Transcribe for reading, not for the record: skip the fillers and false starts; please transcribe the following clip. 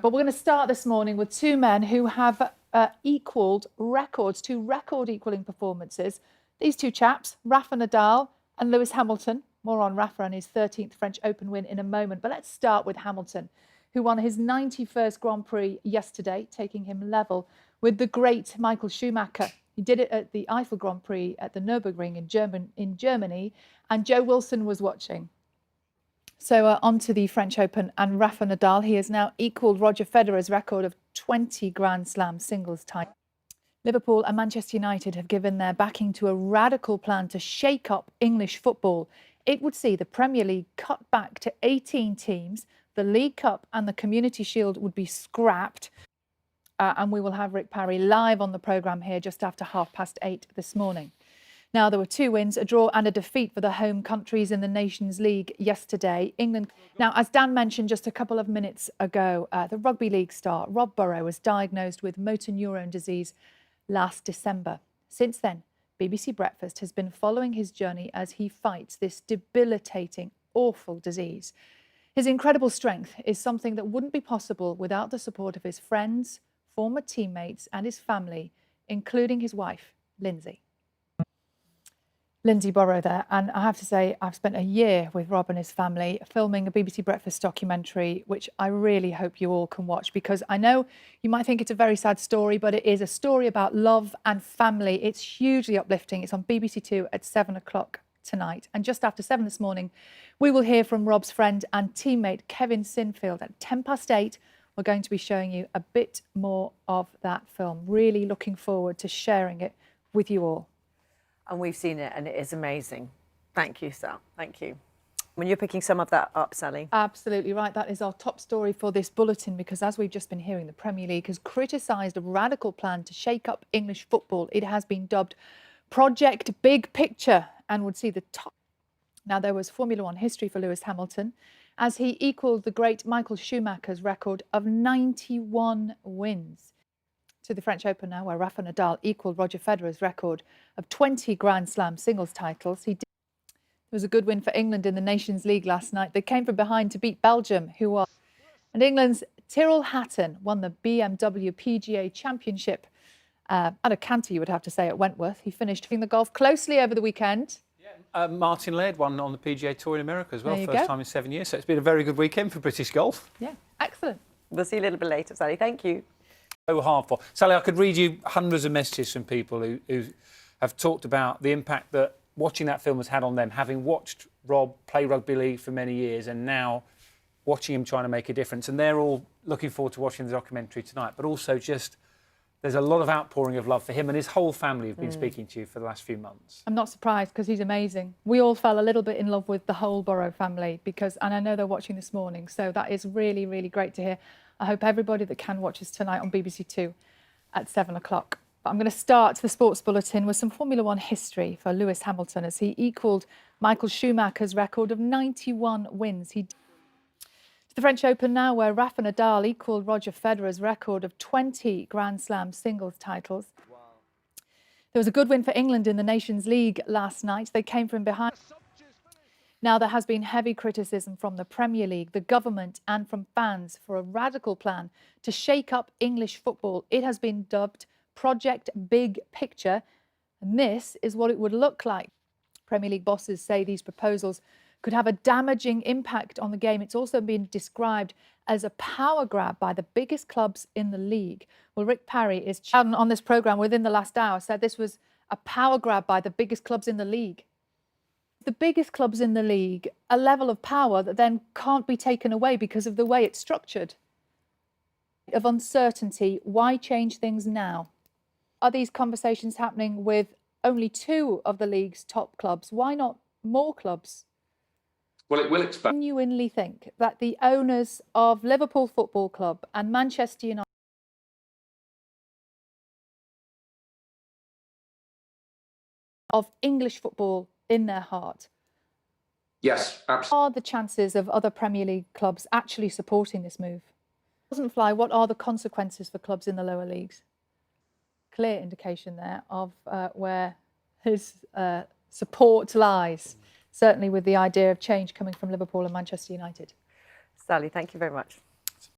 But we're going to start this morning with two men who have equalled records, two record-equalling performances. These two chaps, Rafa Nadal and Lewis Hamilton. More on Rafa and his 13th French Open win in a moment. But let's start with Hamilton, who won his 91st Grand Prix yesterday, taking him level with the great Michael Schumacher. He did it at the Eiffel Grand Prix at the Nürburgring in Germany, and Joe Wilson was watching. So on to the French Open and Rafa Nadal. He has now equalled Roger Federer's record of 20 Grand Slam singles titles. Liverpool and Manchester United have given their backing to a radical plan to shake up English football. It would see the Premier League cut back to 18 teams. The League Cup and the Community Shield would be scrapped. And we will have Rick Parry live on the programme here just after 8:30 this morning. Now, there were two wins, a draw and a defeat for the home countries in the Nations League yesterday. England. Now, as Dan mentioned just a couple of minutes ago, the Rugby League star Rob Burrow was diagnosed with motor neurone disease last December. Since then, BBC Breakfast has been following his journey as he fights this debilitating, awful disease. His incredible strength is something that wouldn't be possible without the support of his friends, former teammates and his family, including his wife, Lindsay. Lindsay Burrow there, and I have to say I've spent a year with Rob and his family filming a BBC Breakfast documentary, which I really hope you all can watch, because I know you might think it's a very sad story, but it is a story about love and family. It's hugely uplifting. It's on BBC Two at 7 o'clock tonight, and just after 7 this morning we will hear from Rob's friend and teammate Kevin Sinfield. At 8:10 we're going to be showing you a bit more of that film. Really looking forward to sharing it with you all. And we've seen it and it is amazing. Thank you, Sal. Thank you. When you're picking some of that up, Sally. Absolutely right. That is our top story for this bulletin, because as we've just been hearing, the Premier League has criticised a radical plan to shake up English football. It has been dubbed Project Big Picture and would see the top. Now, there was Formula One history for Lewis Hamilton as he equalled the great Michael Schumacher's record of 91 wins. To the French Open now, where Rafa Nadal equalled Roger Federer's record of 20 Grand Slam singles titles. There was a good win for England in the Nations League last night. They came from behind to beat Belgium, who won. And England's Tyrrell Hatton won the BMW PGA Championship at a canter, you would have to say, at Wentworth. He finished the golf closely over the weekend. Yeah, Martin Laird won on the PGA Tour in America as well, first time in 7 years. So it's been a very good weekend for British golf. Yeah, excellent. We'll see you a little bit later, Sally. Thank you. So harmful. Sally, I could read you hundreds of messages from people who have talked about the impact that watching that film has had on them, having watched Rob play rugby league for many years and now watching him trying to make a difference. And they're all looking forward to watching the documentary tonight, but also just there's a lot of outpouring of love for him and his whole family have been speaking to you for the last few months. I'm not surprised, because he's amazing. We all fell a little bit in love with the whole Burrow family, and I know they're watching this morning, so that is really, really great to hear. I hope everybody that can watch us tonight on BBC Two at 7 o'clock. But I'm going to start the sports bulletin with some Formula One history for Lewis Hamilton as he equalled Michael Schumacher's record of 91 wins. To the French Open now, where Rafa Nadal equalled Roger Federer's record of 20 Grand Slam singles titles. Wow. There was a good win for England in the Nations League last night. They came from behind. Now, there has been heavy criticism from the Premier League, the government and from fans for a radical plan to shake up English football. It has been dubbed Project Big Picture, and this is what it would look like. Premier League bosses say these proposals could have a damaging impact on the game. It's also been described as a power grab by the biggest clubs in the league. Well, Rick Parry is on this programme within the last hour, said this was a power grab by the biggest clubs in the league. The biggest clubs in the league, a level of power that then can't be taken away because of the way it's structured. Of uncertainty, why change things now? Are these conversations happening with only two of the league's top clubs? Why not more clubs? Well, it will expand. I genuinely think that the owners of Liverpool Football Club and Manchester United of English football in their heart. Yes, absolutely. What are the chances of other Premier League clubs actually supporting this move? If it doesn't fly, what are the consequences for clubs in the lower leagues? Clear indication there of where his support lies, certainly with the idea of change coming from Liverpool and Manchester United. Sally, thank you very much.